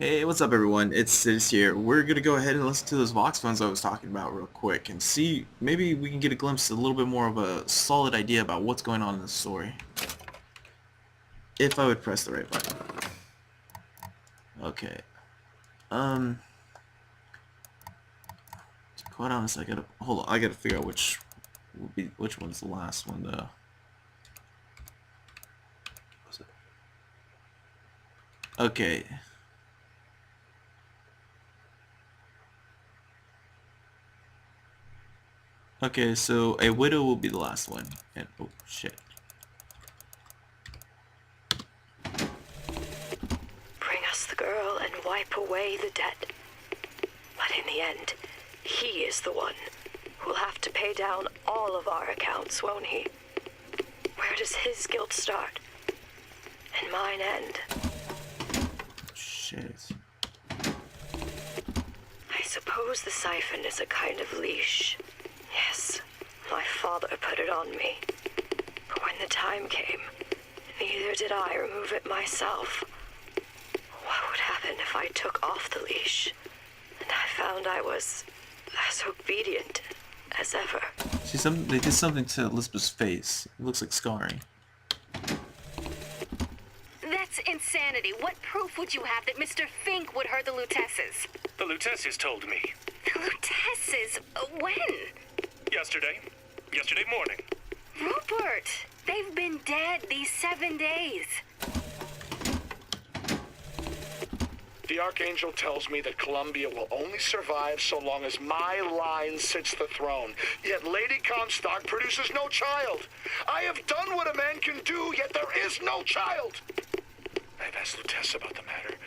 Hey, what's up, everyone? It's Sis here. We're gonna go ahead and listen to those Vox phones I was talking about real quick and see maybe we can get a glimpse, a little bit more of a solid idea about what's going on in the story. If I would press the right button. Okay. Um, quite honest, I gotta hold on. I gotta figure out which one's the last one though. Okay. Okay, so a widow will be the last one. And oh shit. Bring us the girl and wipe away the debt. But in the end, he is the one who'll have to pay down all of our accounts, won't he? Where does his guilt start? And mine end? Shit. I suppose the siphon is a kind of leash. Yes, my father put it on me. But when the time came, neither did I remove it myself. What would happen if I took off the leash and I found I was as obedient as ever? See, they did something to Elizabeth's face. It looks like scarring. That's insanity. What proof would you have that Mr. Fink would hurt the Lutesses? The Lutesses told me. The Lutesses? When? Yesterday. Yesterday morning. Rupert! They've been dead these 7 days. The Archangel tells me that Columbia will only survive so long as my line sits the throne. Yet Lady Comstock produces no child. I have done what a man can do, yet there is no child. I've asked Lutessa about the matter,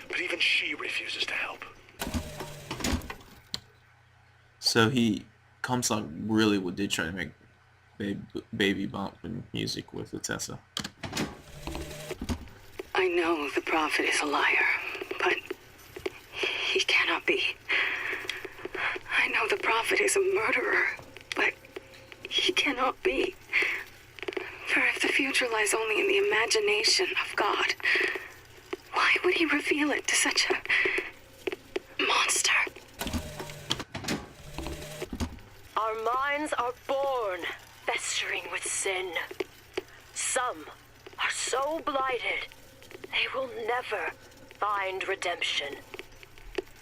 but even she refuses to help. So Comstock really did try to make baby bump and music with Lutessa. I know the prophet is a liar, but he cannot be. I know the prophet is a murderer, but he cannot be. For if the future lies only in the imagination of God, why would he reveal it to such a monster? Our minds are born festering with sin. Some are so blighted they will never find redemption.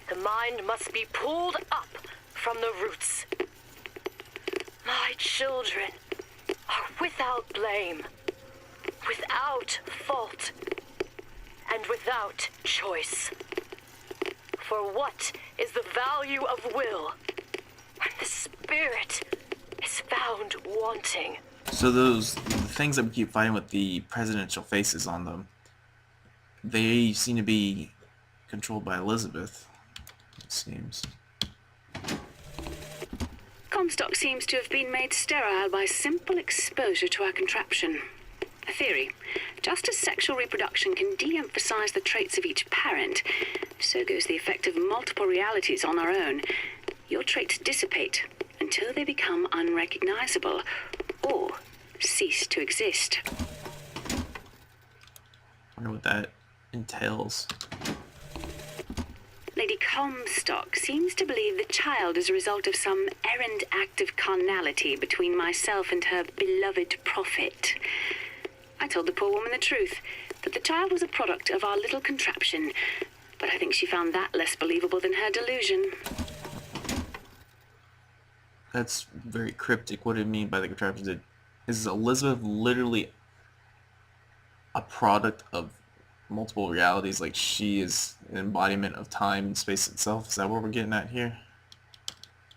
The mind must be pulled up from the roots. My children are without blame, without fault, and without choice. For what is the value of will when the spirit is found wanting? So the things that we keep fighting with the presidential faces on them, they seem to be controlled by Elizabeth, it seems. Comstock seems to have been made sterile by simple exposure to our contraption. A theory. Just as sexual reproduction can de-emphasize the traits of each parent, so goes the effect of multiple realities on our own. Your traits dissipate until they become unrecognizable or cease to exist. I wonder what that entails. Lady Comstock seems to believe the child is a result of some errant act of carnality between myself and her beloved prophet. I told the poor woman the truth, that the child was a product of our little contraption, but I think she found that less believable than her delusion. That's very cryptic. What do you mean by the contraption? Is Elizabeth literally a product of multiple realities? Like she is an embodiment of time and space itself? Is that what we're getting at here?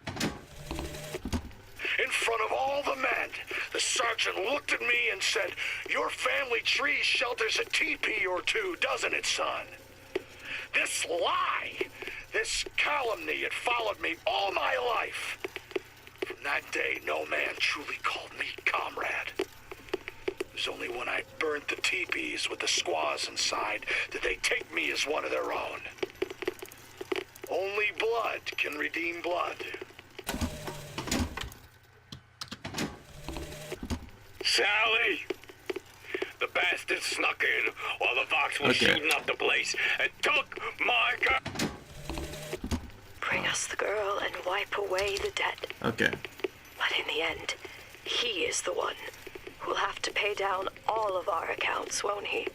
In front of all the men, the sergeant looked at me and said, "Your family tree shelters a teepee or two, doesn't it, son?" This lie, this calumny had followed me all my life. From that day, no man truly called me comrade. It was only when I burnt the teepees with the squaws inside did they take me as one of their own. Only blood can redeem blood. Sally! The bastard snuck in while the Vox was Okay. shooting up the place and took my girl. Bring us the girl and wipe away the debt. Okay. But in the end, he is the one who'll have to pay down all of our accounts, won't he?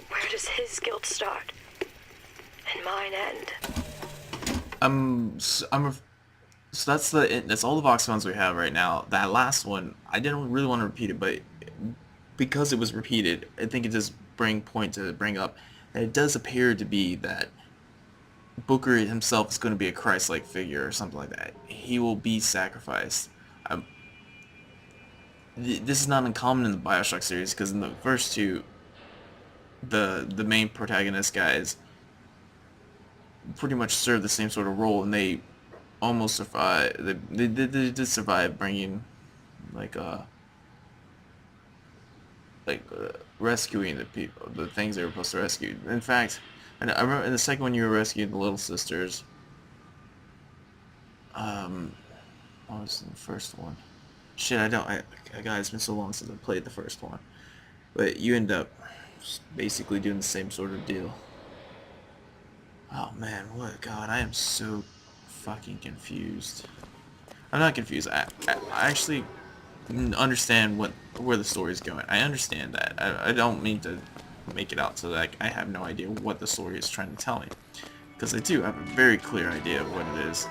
Where does his guilt start? And mine end? So that's all the Voxphones we have right now. That last one, I didn't really want to repeat it, but because it was repeated, I think it does bring up that it does appear to be that Booker himself is going to be a Christ-like figure or something like that. He will be sacrificed. This is not uncommon in the Bioshock series, because in the first two, the main protagonist guys pretty much serve the same sort of role, and they almost survive. They did survive bringing rescuing the people, the things they were supposed to rescue. In fact, and I remember in the second one you were rescuing the little sisters. What was in the first one? Shit, God, it's been so long since I played the first one. But you end up basically doing the same sort of deal. Oh man, God, I am so fucking confused. I'm not confused. I actually understand where the story is going. I understand that. I don't mean to make it out so that I have no idea what the story is trying to tell me, because I do have a very clear idea of what it is.